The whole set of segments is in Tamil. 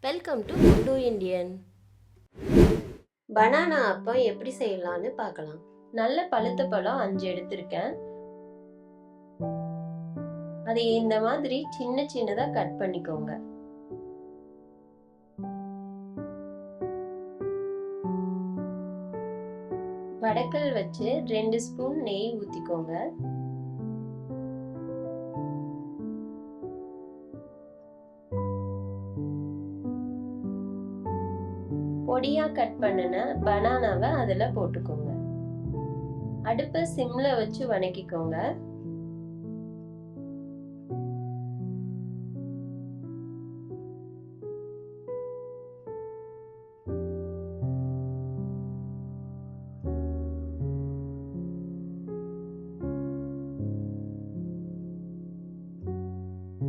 வெல்கம் டு குண்டு இண்டியன். பனானா அப்பம் எப்படி செய்யலாம்னு பார்க்கலாம். நல்ல பழுத்த பழம் 5 எடுத்திருக்கேன். அதை இந்த மாதிரி சின்ன சின்னதா கட் பண்ணிக்கோங்க. வடக்கல் வச்சு 2 ஸ்பூன் நெய் ஊத்திக்கோங்க. பொடியா கட் பண்ணின பனானாவை அதுல போட்டுக்கோங்க. அடுப்பை சிம்ல வச்சு வணக்கிக்கோங்க.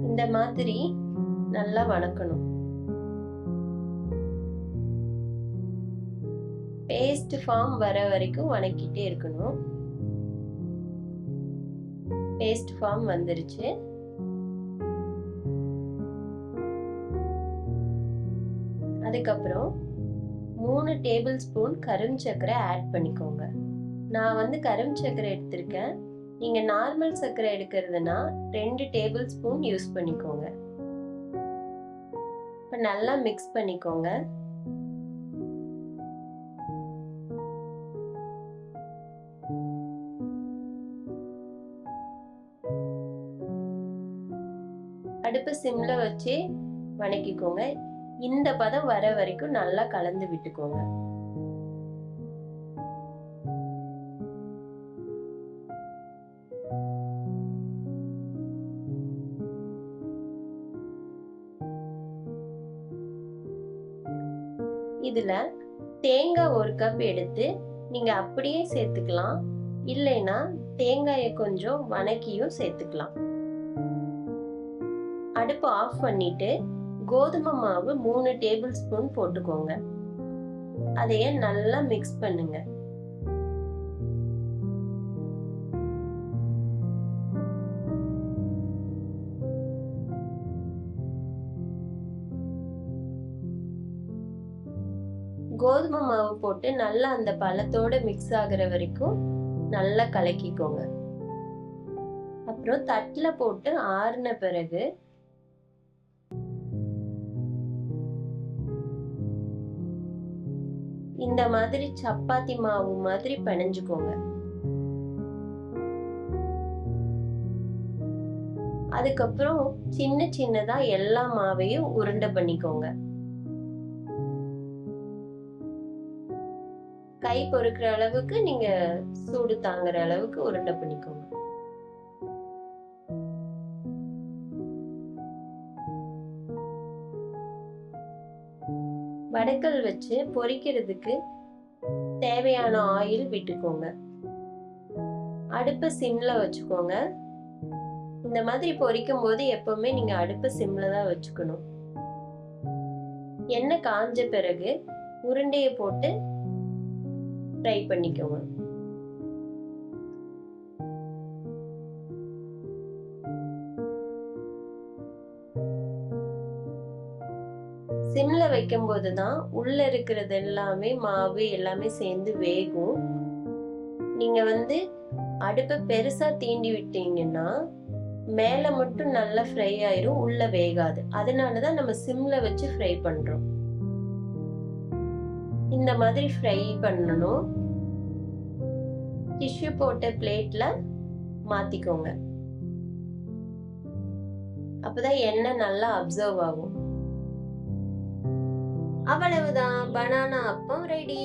இந்த மாதிரி நல்லா வணக்கணும். பேஸ்ட் ஃபார்ம் வர வரைக்கும் வணக்கிட்டே இருக்கணும். பேஸ்ட் ஃபார்ம் வந்துருச்சு. அதுக்கப்புறம் 3 டேபிள் ஸ்பூன் கரும் சர்க்கரை ஆட் பண்ணிக்கோங்க. நான் கரும் சர்க்கரை எடுத்திருக்கேன். நீங்க நார்மல் சர்க்கரை எடுக்கிறதுனா 2 டேபிள் ஸ்பூன் யூஸ் பண்ணிக்கோங்க. இப்ப நல்லா மிக்ஸ் பண்ணிக்கோங்க. அடுப்பு சிம்ல வச்சு வணக்கிக்கோங்க. இந்த பதம் வர வரைக்கும் நல்லா கலந்து விட்டுக்கோங்க. இதுல தேங்காய் 1 கப் எடுத்து நீங்க அப்படியே சேர்த்துக்கலாம். இல்லைன்னா தேங்காயை கொஞ்சம் வணக்கியும் சேர்த்துக்கலாம். அடுப்பு ஆஃப் பண்ணிட்டு கோதுமை மாவு 3 டேபிள் ஸ்பூன் போட்டுக்கோங்க. அதைய நல்லா மிக்ஸ் பண்ணுங்க. கோதுமை மாவு போட்டு நல்லா அந்த பழத்தோட மிக்ஸ் ஆகுற வரைக்கும் நல்லா கலக்கிக்கோங்க. அப்புறம் தட்டுல போட்டு ஆறுன பிறகு இந்த மாதிரி சப்பாத்தி மாவு மாதிரி பிணைஞ்சுக்கோங்க. அதுக்கப்புறம் சின்ன சின்னதா எல்லா மாவையும் உருண்டை பண்ணிக்கோங்க. கை பொறுக்கிற அளவுக்கு நீங்க சூடு தாங்குற அளவுக்கு உருண்டை பண்ணிக்கோங்க. வடக்கல் வச்சு பொரிக்கிறதுக்கு தேவையான ஆயில் விட்டுக்கோங்க. அடுப்பு சிம்ல வச்சுக்கோங்க. இந்த மாதிரி பொரிக்கும் போது எப்பவுமே நீங்க அடுப்பு சிம்ல தான் வச்சுக்கணும். எண்ணெய் காஞ்ச பிறகு உருண்டையை போட்டு ஃப்ரை பண்ணிக்கோங்க. சிம்ல வைக்கும் போதுதான் உள்ள இருக்கிறது எல்லாமே மாவு எல்லாமே சேர்ந்து வேகும். நீங்க அடுப்பை பெருசா தீண்டி விட்டீங்கன்னா மேல மட்டும் நல்லா ஃப்ரை ஆயிரும், உள்ள வேகாது. அதனாலதான் நம்ம சிம்ல வச்சு ஃப்ரை பண்றோம். இந்த மாதிரி ஃப்ரை பண்ணணும். டிஷ்யூ போட்ட பிளேட்ல மாத்திக்கோங்க. அப்பதான் எண்ணெய் நல்லா அப்சர்வ் ஆகும். அவ்வளவுதான், பனானா அப்பம் ரெடி.